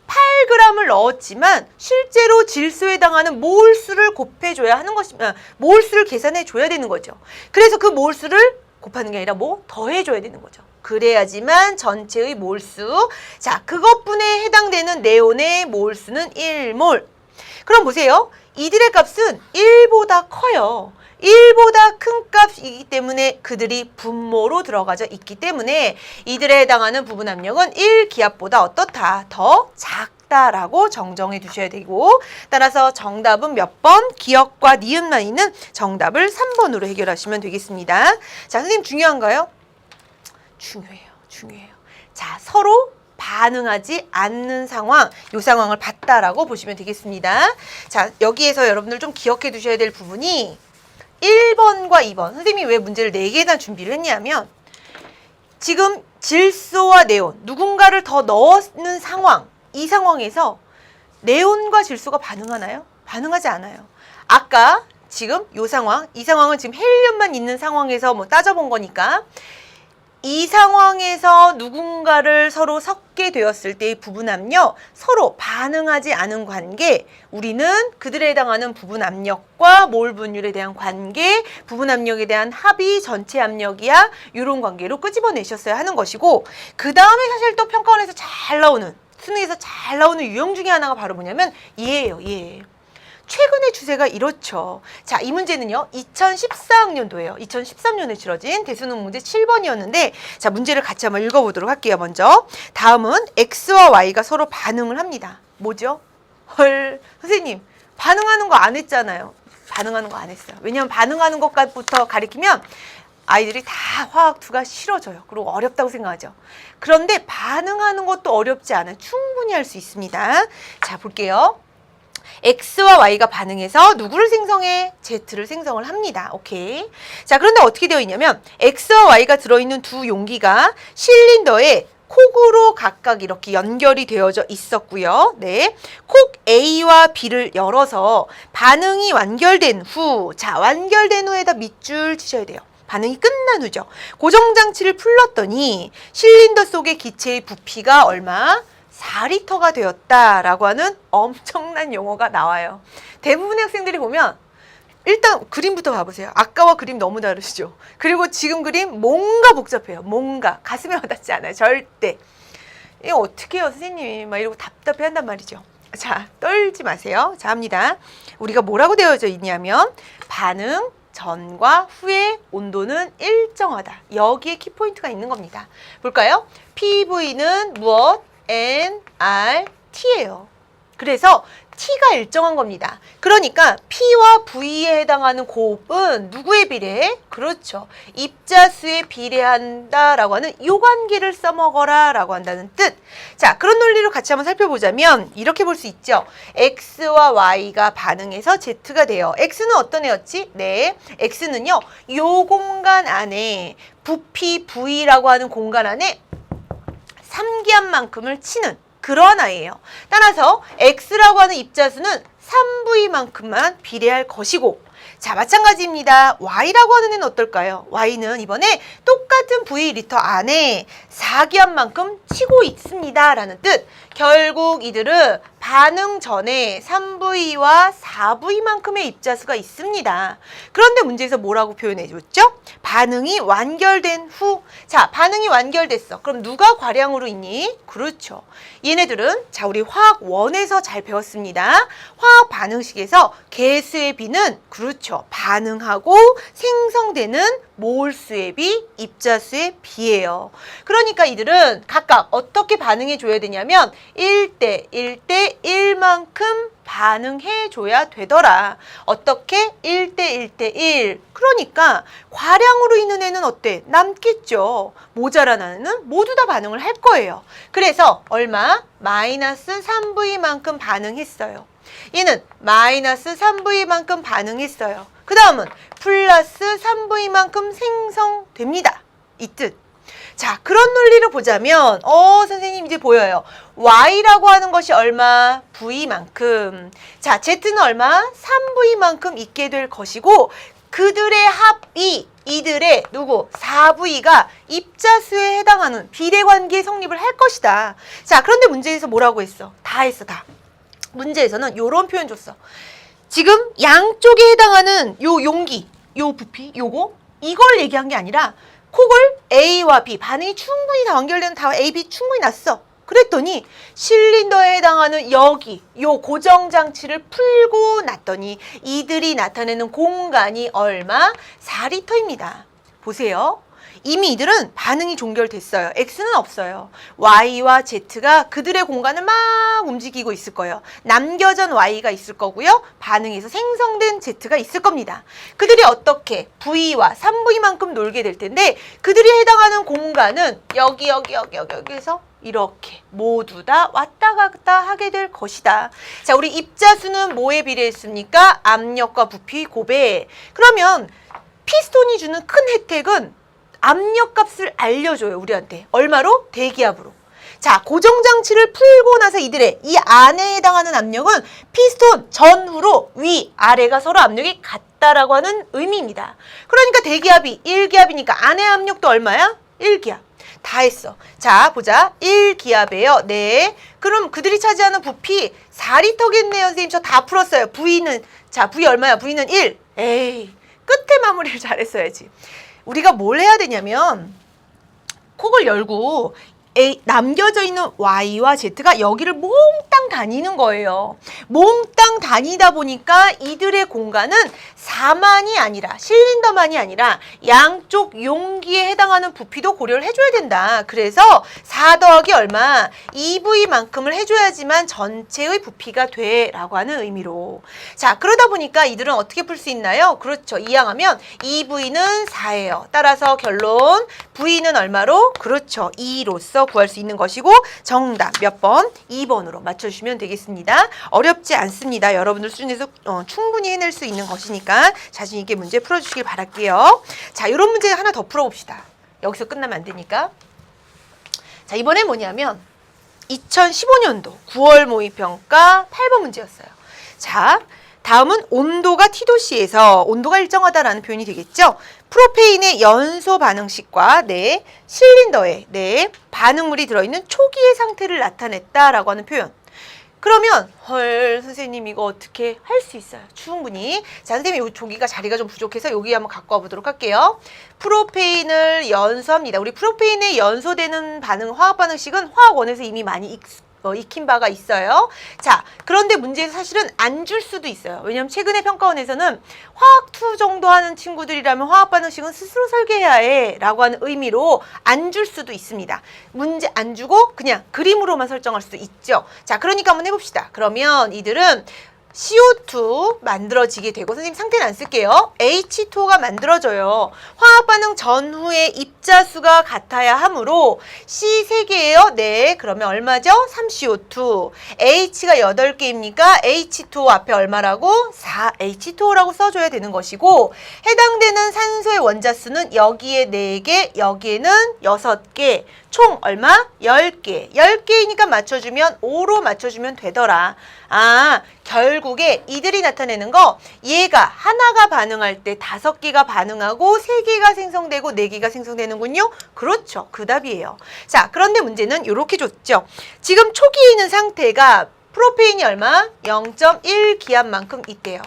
8g을 넣었지만 실제로 질소에 해당하는 몰수를 곱해줘야 하는 것이면 몰수를 계산해 줘야 되는 거죠. 그래서 그 몰수를 곱하는 게 아니라 뭐 더해줘야 되는 거죠. 그래야지만 전체의 몰수. 자, 그것분에 해당되는 네온의 몰수는 1몰. 그럼 보세요. 이들의 값은 1보다 커요. 1보다 큰 값이기 때문에 그들이 분모로 들어가져 있기 때문에 이들에 해당하는 부분압력은 1기압보다 어떻다? 더 작다라고 정정해 두셔야 되고, 따라서 정답은 몇 번? 기억과 니은만 있는 정답을 3번으로 해결하시면 되겠습니다. 자, 선생님 중요한가요? 중요해요. 자, 서로 반응하지 않는 상황, 이 상황을 봤다라고 보시면 되겠습니다. 자, 여기에서 여러분들 좀 기억해 두셔야 될 부분이 1번과 2번. 선생님이 왜 문제를 4개나 준비를 했냐면 지금 질소와 네온, 누군가를 더 넣는 상황, 이 상황에서 네온과 질소가 반응하나요? 반응하지 않아요. 아까 지금 이 상황, 이 상황은 지금 헬륨만 있는 상황에서 뭐 따져본 거니까 이 상황에서 누군가를 서로 섞게 되었을 때의 부분 압력, 서로 반응하지 않은 관계, 우리는 그들에 해당하는 부분 압력과 몰 분율에 대한 관계, 부분 압력에 대한 합이 전체 압력이야, 이런 관계로 끄집어내셨어야 하는 것이고, 그 다음에 사실 또 평가원에서 잘 나오는, 수능에서 잘 나오는 유형 중에 하나가 바로 뭐냐면 얘예요, 얘. 최근의 추세가 이렇죠. 자, 이 문제는요, 2014학년도예요. 2013년에 치러진 대수능 문제 7번이었는데, 자, 문제를 같이 한번 읽어보도록 할게요, 먼저. 다음은 X와 Y가 서로 반응을 합니다. 뭐죠? 헐, 선생님, 반응하는 거 안 했잖아요. 반응하는 거 안 했어요. 왜냐면 반응하는 것부터 가리키면 아이들이 다 화학2가 싫어져요. 그리고 어렵다고 생각하죠. 그런데 반응하는 것도 어렵지 않아요. 충분히 할 수 있습니다. 자, 볼게요. X와 Y가 반응해서 누구를 생성해? Z를 생성을 합니다. 오케이. 자, 그런데 어떻게 되어 있냐면 X와 Y가 들어있는 두 용기가 실린더에 콕으로 각각 이렇게 연결이 되어져 있었고요. 네. 콕 A와 B를 열어서 반응이 완결된 후, 자, 완결된 후에다 밑줄 치셔야 돼요. 반응이 끝난 후죠. 고정장치를 풀렀더니 실린더 속의 기체의 부피가 얼마? 4리터가 되었다라고 하는 엄청난 용어가 나와요. 대부분의 학생들이 보면 일단 그림부터 봐보세요. 아까와 그림 너무 다르시죠? 그리고 지금 그림 뭔가 복잡해요. 뭔가 가슴에 와닿지 않아요. 절대. 이거 어떻게 해요, 선생님이? 막 이러고 답답해 한단 말이죠. 자, 떨지 마세요. 자, 합니다. 우리가 뭐라고 되어져 있냐면 반응 전과 후의 온도는 일정하다. 여기에 키포인트가 있는 겁니다. 볼까요? PV는 무엇? nRT예요. 그래서 T가 일정한 겁니다. 그러니까 P와 V에 해당하는 곱은 누구에 비례해? 그렇죠. 입자수에 비례한다라고 하는 이 관계를 써먹어라 라고 한다는 뜻. 자, 그런 논리를 같이 한번 살펴보자면 이렇게 볼 수 있죠. X와 Y가 반응해서 Z가 돼요. X는 어떤 애였지? 네, X는요, 요 공간 안에 부피 V라고 하는 공간 안에 3기압만큼을 치는 그런 아이예요. 따라서 X라고 하는 입자수는 3V만큼만 비례할 것이고, 자, 마찬가지입니다. Y라고 하는 애는 어떨까요? Y는 이번에 똑같은 V리터 안에 4기압만큼 치고 있습니다 라는 뜻. 결국 이들은 반응 전에 3V와 4V만큼의 입자수가 있습니다. 그런데 문제에서 뭐라고 표현해 줬죠? 반응이 완결된 후. 자, 반응이 완결됐어. 그럼 누가 과량으로 있니? 그렇죠. 얘네들은, 자, 우리 화학 1에서 잘 배웠습니다. 화학 반응식에서 개수의 비는, 그렇죠, 반응하고 생성되는 몰수의 비, 입자수의 비예요. 그러니까 이들은 각각 어떻게 반응해 줘야 되냐면 1대 1대 1만큼 반응해 줘야 되더라. 어떻게? 1대 1대 1. 그러니까 과량으로 있는 애는 어때? 남겠죠. 모자란 애는 모두 다 반응을 할 거예요. 그래서 얼마? 마이너스 3V만큼 반응했어요. 얘는 마이너스 3V만큼 반응했어요. 그 다음은 플러스 3V만큼 생성됩니다. 이 뜻. 자, 그런 논리를 보자면 선생님 이제 보여요. Y라고 하는 것이 얼마? V만큼. 자, Z는 얼마? 3V만큼 있게 될 것이고, 그들의 합이 이들의 누구? 4V가 입자수에 해당하는 비례관계의 성립을 할 것이다. 자, 그런데 문제에서 뭐라고 했어? 다 했어, 다. 문제에서는 이런 표현 줬어. 지금 양쪽에 해당하는 요 용기, 요 부피, 요거, 이걸 얘기한 게 아니라 콕을 A와 B, 반응이 충분히 다 완결되는 다 A, B 충분히 났어. 그랬더니 실린더에 해당하는 여기, 요 고정장치를 풀고 났더니 이들이 나타내는 공간이 얼마? 4리터입니다. 보세요. 이미 이들은 반응이 종결됐어요. X는 없어요. Y와 Z가 그들의 공간을 막 움직이고 있을 거예요. 남겨진 Y가 있을 거고요. 반응에서 생성된 Z가 있을 겁니다. 그들이 어떻게 V와 3V만큼 놀게 될 텐데 그들이 해당하는 공간은 여기에서 이렇게 모두 다 왔다 갔다 하게 될 것이다. 자, 우리 입자수는 뭐에 비례했습니까? 압력과 부피 곱해. 그러면 피스톤이 주는 큰 혜택은 압력값을 알려줘요, 우리한테. 얼마로? 대기압으로. 자, 고정장치를 풀고 나서 이들의 이 안에 해당하는 압력은 피스톤 전후로 위, 아래가 서로 압력이 같다라고 하는 의미입니다. 그러니까 대기압이 1기압이니까 안에 압력도 얼마야? 1기압. 다 했어. 자, 보자. 1기압이에요. 네. 그럼 그들이 차지하는 부피 4리터겠네요. 선생님, 저 다 풀었어요. V는, 자, V 얼마야? V는 1. 에이, 끝에 마무리를 잘했어야지. 우리가 뭘 해야 되냐면, 콕을 열고, 남겨져 있는 Y와 Z가 여기를 몽땅 다니는 거예요. 몽땅 다니다 보니까 이들의 공간은 4만이 아니라, 실린더만이 아니라 양쪽 용기에 해당하는 부피도 고려를 해줘야 된다. 그래서 4 더하기 얼마? 2V만큼을 해줘야지만 전체의 부피가 돼 라고 하는 의미로. 자, 그러다 보니까 이들은 어떻게 풀 수 있나요? 그렇죠. 이항하면 2V는 4예요. 따라서 결론 V는 얼마로? 그렇죠. 2로서 구할 수 있는 것이고 정답 몇 번? 2번으로 맞춰주시면 되겠습니다. 어렵지 않습니다. 여러분들 수준에서 충분히 해낼 수 있는 것이니까 자신 있게 문제 풀어주시길 바랄게요. 자, 이런 문제 하나 더 풀어봅시다. 여기서 끝나면 안 되니까. 자, 이번에 뭐냐면 2015년도 9월 모의평가 8번 문제였어요. 자, 다음은 온도가 T도씨에서 온도가 일정하다라는 표현이 되겠죠. 프로페인의 연소 반응식과 실린더에 반응물이 들어있는 초기의 상태를 나타냈다라고 하는 표현. 그러면 헐, 선생님 이거 어떻게 할 수 있어요? 충분히. 자, 선생님 이 조기가 자리가 좀 부족해서 여기 한번 갖고 와보도록 할게요. 프로페인을 연소합니다. 우리 프로페인에 연소되는 화학 반응식은 화학원에서 이미 많이 익힌 바가 있어요. 자, 그런데 문제는 사실은 안 줄 수도 있어요. 왜냐하면 최근에 평가원에서는 화학2 정도 하는 친구들이라면 화학 반응식은 스스로 설계해야 해 라고 하는 의미로 안 줄 수도 있습니다. 문제 안 주고 그냥 그림으로만 설정할 수도 있죠. 자, 그러니까 한번 해봅시다. 그러면 이들은 CO2 만들어지게 되고, 선생님 상태는 안 쓸게요. H2O가 만들어져요. 화학 반응 전후에 입자수가 같아야 하므로 C 3개예요. 네, 그러면 얼마죠? 3CO2. H가 8개입니까? H2O 앞에 얼마라고? 4H2O라고 써줘야 되는 것이고, 해당되는 산소의 원자수는 여기에 4개, 여기에는 6개. 총 얼마? 10개. 10개이니까 맞춰주면 5로 맞춰주면 되더라. 아, 결국에 이들이 나타내는 거, 얘가 하나가 반응할 때 5개가 반응하고 3개가 생성되고 4개가 생성되는군요. 그렇죠. 그 답이에요. 자, 그런데 문제는 이렇게 줬죠. 지금 초기에 있는 상태가 프로페인이 얼마? 0.1기압만큼 있대요.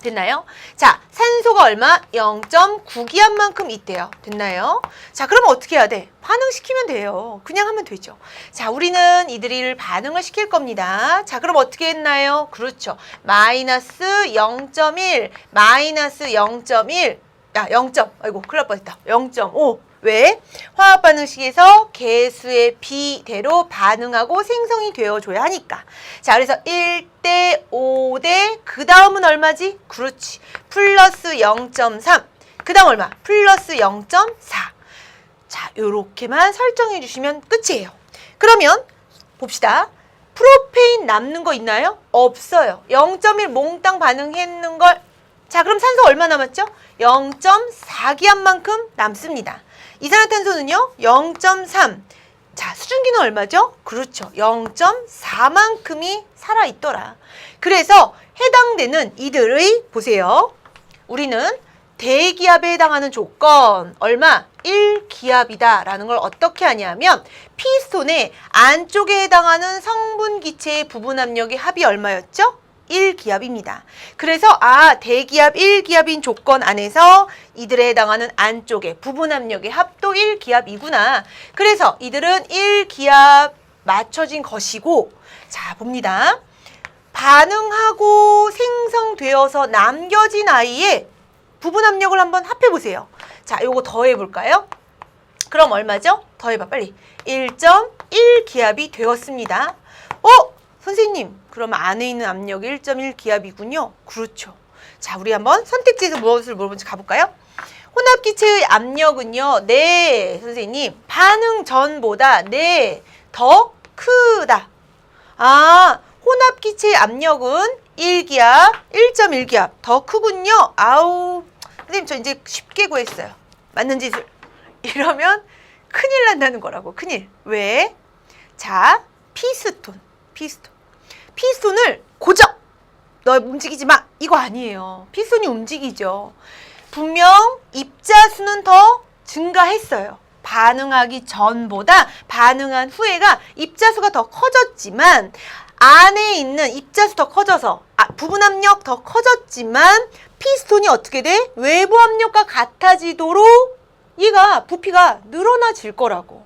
됐나요? 자, 산소가 얼마? 0.9기압만큼 있대요. 됐나요? 자, 그러면 어떻게 해야 돼? 반응시키면 돼요. 그냥 하면 되죠. 자, 우리는 이들을 반응을 시킬 겁니다. 자, 그럼 어떻게 했나요? 그렇죠. 마이너스 0.1, 마이너스 0.1, 야, 0점, 아이고, 큰일 날 뻔했다. 0.5. 왜? 화학 반응식에서 개수의 비대로 반응하고 생성이 되어줘야 하니까. 자, 그래서 1대 5대 그 다음은 얼마지? 그렇지. 플러스 0.3. 그 다음 얼마? 플러스 0.4. 자, 요렇게만 설정해 주시면 끝이에요. 그러면 봅시다. 프로페인 남는 거 있나요? 없어요. 0.1 몽땅 반응했는 걸. 자, 그럼 산소 얼마 남았죠? 0.4기압만큼 남습니다. 이산화탄소는요? 0.3. 자, 수증기는 얼마죠? 그렇죠. 0.4만큼이 살아있더라. 그래서 해당되는 이들의, 보세요. 우리는 대기압에 해당하는 조건, 얼마? 1기압이다 라는 걸 어떻게 하냐면, 피스톤의 안쪽에 해당하는 성분 기체의 부분 압력의 합이 얼마였죠? 1기압입니다. 그래서 대기압 1기압인 조건 안에서 이들에 해당하는 안쪽에 부분 압력의 합도 1기압이구나. 그래서 이들은 1기압 맞춰진 것이고, 자, 봅니다. 반응하고 생성되어서 남겨진 아이의 부분 압력을 한번 합해보세요. 자, 요거 더해볼까요? 그럼 얼마죠? 더해봐, 빨리. 1.1기압이 되었습니다. 선생님, 그럼 안에 있는 압력이 1.1기압이군요. 그렇죠. 자, 우리 한번 선택지에서 무엇을 물어보는지 가볼까요? 혼합기체의 압력은요. 네, 선생님. 반응 전보다 네, 더 크다. 아, 혼합기체의 압력은 1기압, 1.1기압 더 크군요. 아우, 선생님 저 이제 쉽게 구했어요. 맞는 짓을. 이러면 큰일 난다는 거라고. 큰일. 왜? 자, 피스톤을 고정! 너 움직이지 마! 이거 아니에요. 피스톤이 움직이죠. 분명 입자수는 더 증가했어요. 반응하기 전보다 반응한 후에가 입자수가 더 커졌지만 안에 있는 입자수 더 커져서 부분 압력 더 커졌지만 피스톤이 어떻게 돼? 외부 압력과 같아지도록 얘가 부피가 늘어나질 거라고.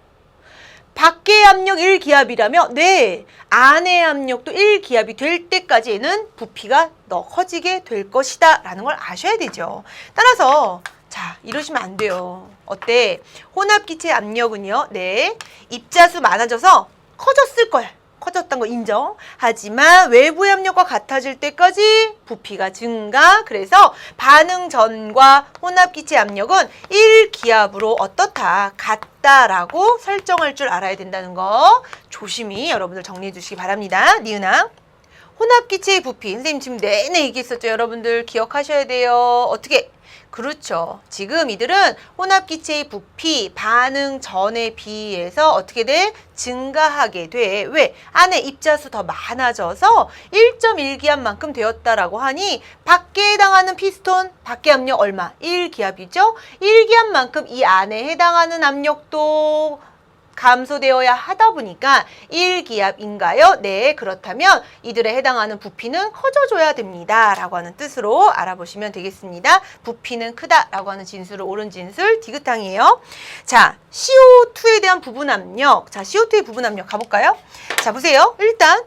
밖의 압력 1기압이라면 네, 안의 압력도 1기압이 될 때까지는 부피가 더 커지게 될 것이다 라는 걸 아셔야 되죠. 따라서 자, 이러시면 안 돼요. 어때? 혼합기체 압력은요. 네, 입자수 많아져서 커졌을 거야. 커졌던 거 인정. 하지만 외부의 압력과 같아질 때까지 부피가 증가. 그래서 반응 전과 혼합기체 압력은 1기압으로 어떻다? 같다라고 설정할 줄 알아야 된다는 거 조심히 여러분들 정리해 주시기 바랍니다. 니은아. 혼합기체의 부피. 선생님 지금 내내 얘기했었죠. 여러분들 기억하셔야 돼요. 어떻게? 그렇죠. 지금 이들은 혼합기체의 부피, 반응 전에 비해서 어떻게 돼? 증가하게 돼. 왜? 안에 입자수 더 많아져서 1.1기압만큼 되었다라고 하니 밖에 해당하는 피스톤, 밖의 압력 얼마? 1기압이죠? 1기압만큼 이 안에 해당하는 압력도 감소되어야 하다 보니까 1기압인가요? 네, 그렇다면 이들에 해당하는 부피는 커져줘야 됩니다. 라고 하는 뜻으로 알아보시면 되겠습니다. 부피는 크다 라고 하는 진술을 옳은 진술 디귿항이에요. 자, CO2에 대한 부분 압력. 자, CO2의 부분 압력 가볼까요? 자, 보세요. 일단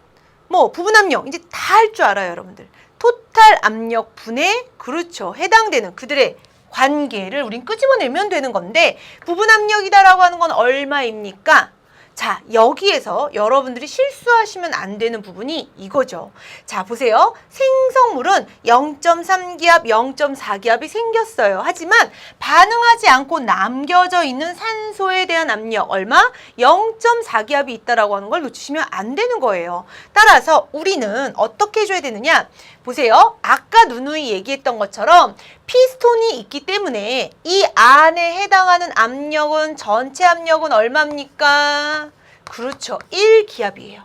뭐 부분 압력 이제 다 할 줄 알아요, 여러분들. 토탈 압력 분에 그렇죠. 해당되는 그들의 관계를 우린 끄집어내면 되는 건데 부분 압력이다라고 하는 건 얼마입니까? 자, 여기에서 여러분들이 실수하시면 안 되는 부분이 이거죠. 자, 보세요. 생성물은 0.3기압, 0.4기압이 생겼어요. 하지만 반응하지 않고 남겨져 있는 산소에 대한 압력 얼마? 0.4기압이 있다라고 하는 걸 놓치시면 안 되는 거예요. 따라서 우리는 어떻게 해줘야 되느냐? 보세요. 아까 누누이 얘기했던 것처럼 피스톤이 있기 때문에 이 안에 해당하는 압력은 전체 압력은 얼마입니까? 그렇죠. 1기압이에요.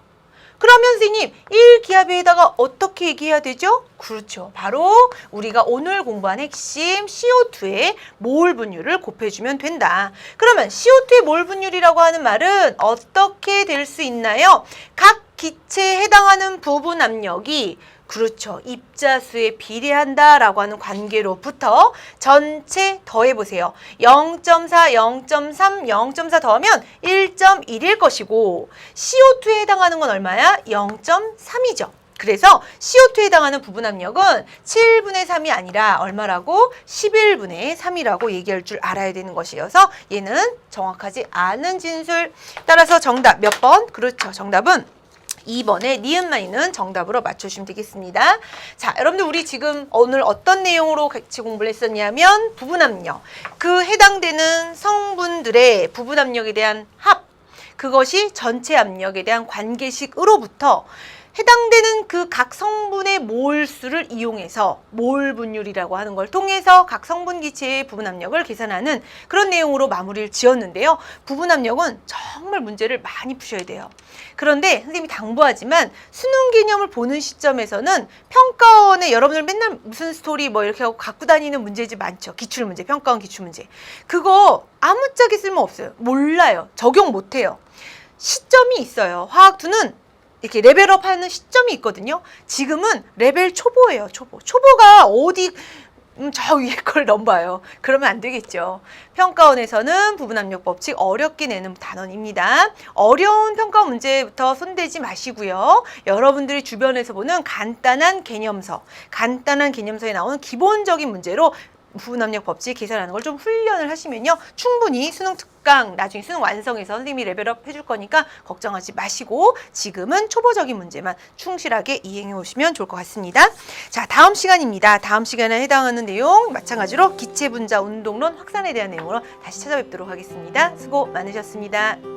그러면 선생님 1기압에다가 어떻게 얘기해야 되죠? 그렇죠. 바로 우리가 오늘 공부한 핵심 CO2의 몰 분율을 곱해주면 된다. 그러면 CO2의 몰 분율이라고 하는 말은 어떻게 될 수 있나요? 각 기체에 해당하는 부분 압력이 그렇죠. 입자수에 비례한다라고 하는 관계로부터 전체 더해보세요. 0.4, 0.3, 0.4 더하면 1.1일 것이고 CO2에 해당하는 건 얼마야? 0.3이죠. 그래서 CO2에 해당하는 부분 압력은 7분의 3이 아니라 얼마라고? 11분의 3이라고 얘기할 줄 알아야 되는 것이어서 얘는 정확하지 않은 진술. 따라서 정답 몇 번? 그렇죠. 정답은 2번에 니은만 있는 정답으로 맞춰주시면 되겠습니다. 자, 여러분들 우리 지금 오늘 어떤 내용으로 같이 공부를 했었냐면 부분 압력, 그 해당되는 성분들의 부분 압력에 대한 합, 그것이 전체 압력에 대한 관계식으로부터 해당되는 그 각 성분의 몰수를 이용해서 몰 분율이라고 하는 걸 통해서 각 성분 기체의 부분 압력을 계산하는 그런 내용으로 마무리를 지었는데요. 부분 압력은 정말 문제를 많이 푸셔야 돼요. 그런데 선생님이 당부하지만 수능 개념을 보는 시점에서는 평가원에 여러분들 맨날 무슨 스토리 뭐 이렇게 하고 갖고 다니는 문제지 많죠. 기출문제, 평가원 기출문제. 그거 아무짝에 쓸모없어요. 몰라요. 적용 못해요. 시점이 있어요. 화학2는 이렇게 레벨업 하는 시점이 있거든요. 지금은 레벨 초보예요. 초보가 어디 저 위에 걸 넘봐요. 그러면 안 되겠죠. 평가원에서는 부분압력 법칙 어렵게 내는 단원입니다. 어려운 평가원 문제부터 손대지 마시고요. 여러분들이 주변에서 보는 간단한 개념서에 나오는 기본적인 문제로 부분압력 법칙 계산하는 걸 좀 훈련을 하시면요. 충분히 수능 특강, 나중에 수능 완성해서 선생님이 레벨업 해줄 거니까 걱정하지 마시고 지금은 초보적인 문제만 충실하게 이행해 오시면 좋을 것 같습니다. 자, 다음 시간입니다. 다음 시간에 해당하는 내용 마찬가지로 기체 분자 운동론 확산에 대한 내용으로 다시 찾아뵙도록 하겠습니다. 수고 많으셨습니다.